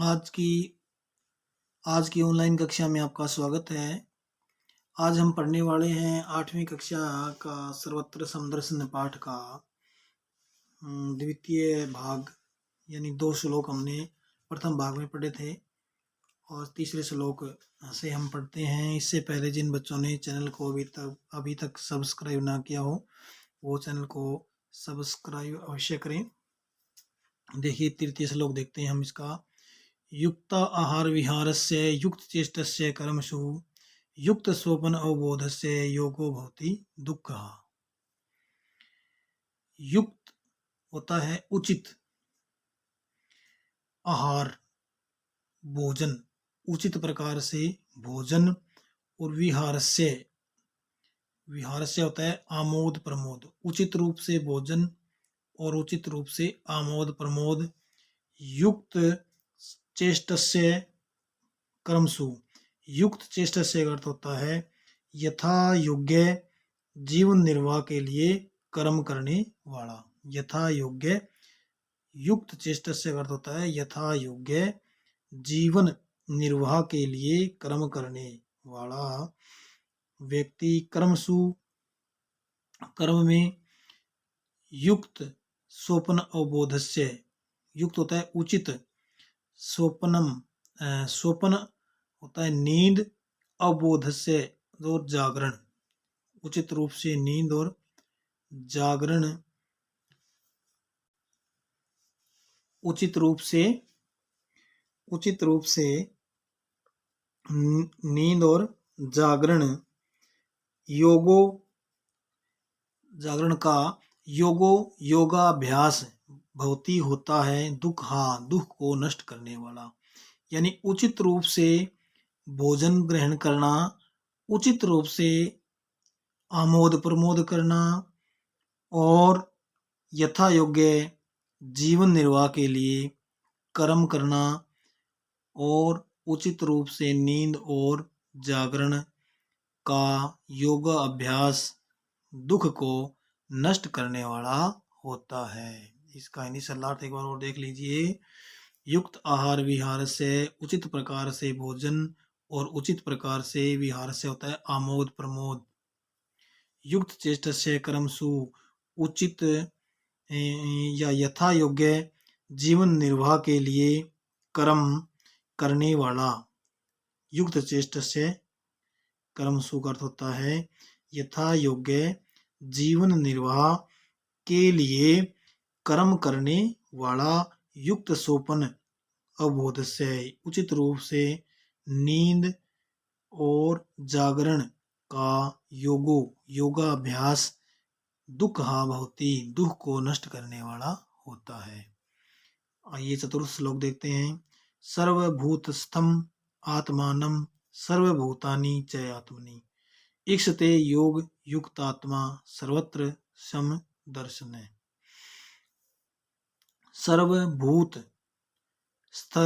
आज की आज की ऑनलाइन कक्षा में आपका स्वागत है। आज हम पढ़ने वाले हैं 8वीं कक्षा का सर्वत्र समदर्शन पाठ का द्वितीय भाग, यानी 2 श्लोक हमने प्रथम भाग में पढ़े थे और तीसरे श्लोक से हम पढ़ते हैं। इससे पहले जिन बच्चों ने चैनल को अभी तक सब्सक्राइब ना किया हो, वो चैनल को सब्सक्राइब अवश्य करें। देखिए, तृतीय श्लोक देखते हैं हम इसका। युक्त आहार विहारस्य युक्त चेष्टस्य कर्मसु युक्त स्वप्न अवबोधस्य योगो भवति दुःखः। युक्त होता है उचित आहार, भोजन, उचित प्रकार से भोजन, और विहारस्य होता है आमोद प्रमोद, उचित रूप से भोजन और उचित रूप से आमोद प्रमोद। युक्त चेष्टस्य कर्मसु, युक्त चेष्टा से अर्थ होता है यथा योग्य जीवन निर्वाह के लिए कर्म करने वाला। यथा योग्य, युक्त चेष्टा से अर्थ होता है यथा योग्य जीवन निर्वाह के लिए कर्म करने वाला व्यक्ति। कर्मसु, कर्म में। युक्त स्वप्न अवबोधस्य, युक्त होता है उचित, स्वप्न होता है नींद, अवबोध से और जागरण, उचित रूप से नींद और जागरण, उचित रूप से नींद और जागरण। जागरण का योगाभ्यास भवती होता है दुख को नष्ट करने वाला। यानी उचित रूप से भोजन ग्रहण करना, उचित रूप से आमोद प्रमोद करना और यथा योग्य जीवन निर्वाह के लिए कर्म करना और उचित रूप से नींद और जागरण का योगा अभ्यास दुख को नष्ट करने वाला होता है। इसका हिंदी शब्दार्थ एक बार और देख लीजिए। युक्त आहार विहार से, उचित प्रकार से भोजन और उचित प्रकार से विहार से होता है आमोद प्रमोद। युक्त चेष्टा से कर्मसु, उचित या यथा योग्य जीवन निर्वाह के लिए कर्म करने वाला। युक्त चेष्टा से कर्मसु का अर्थ होता है यथा योग्य जीवन निर्वाह के लिए कर्म करने वाला। युक्त स्वप्न अवबोध से, उचित रूप से नींद और जागरण का योगाभ्यास भवति, दुख को नष्ट करने वाला होता है। आइए चतुर्थ श्लोक देखते हैं। सर्वभूतस्थं आत्मानं सर्वभूतानि च आत्मनि ईक्षते योग युक्तात्मा सर्वत्र समदर्शन। सर्वभूत स्थ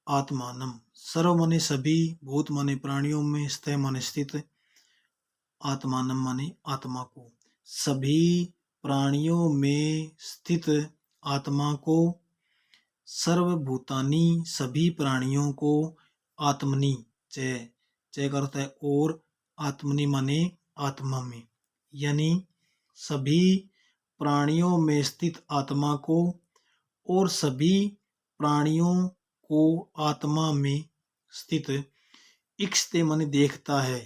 आत्मानम, सर्व माने सभी, भूत माने प्राणियों में, स्थ माने स्थित, आत्मानम माने आत्मा को। सभी प्राणियों में स्थित आत्मा को, सर्वभूतानि सभी प्राणियों को, आत्मनि च का अर्थ है और, आत्मनि माने आत्मा में, यानी सभी प्राणियों में स्थित आत्मा को और सभी प्राणियों को आत्मा में स्थित। इक्षते माने देखता है।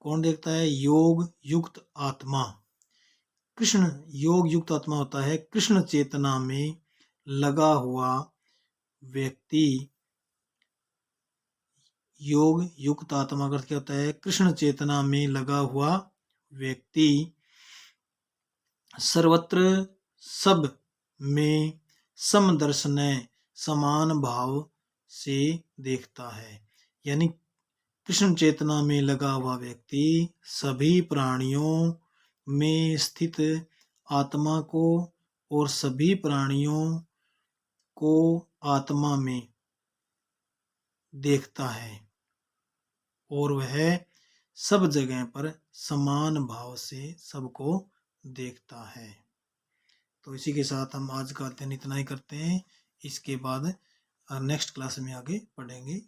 कौन देखता है? योग युक्त आत्मा। कृष्ण योग युक्त आत्मा होता है कृष्ण चेतना में लगा हुआ व्यक्ति। योग युक्त आत्मा का अर्थ क्या होता है? कृष्ण चेतना में लगा हुआ व्यक्ति सर्वत्र सब में समदर्शन समान भाव से देखता है। यानी कृष्ण चेतना में लगा हुआ व्यक्ति सभी प्राणियों में स्थित आत्मा को और सभी प्राणियों को आत्मा में देखता है और वह सब जगह पर समान भाव से सबको देखता है। तो इसी के साथ हम आज का अध्ययन इतना ही करते हैं। इसके बाद नेक्स्ट क्लास में आगे पढ़ेंगे।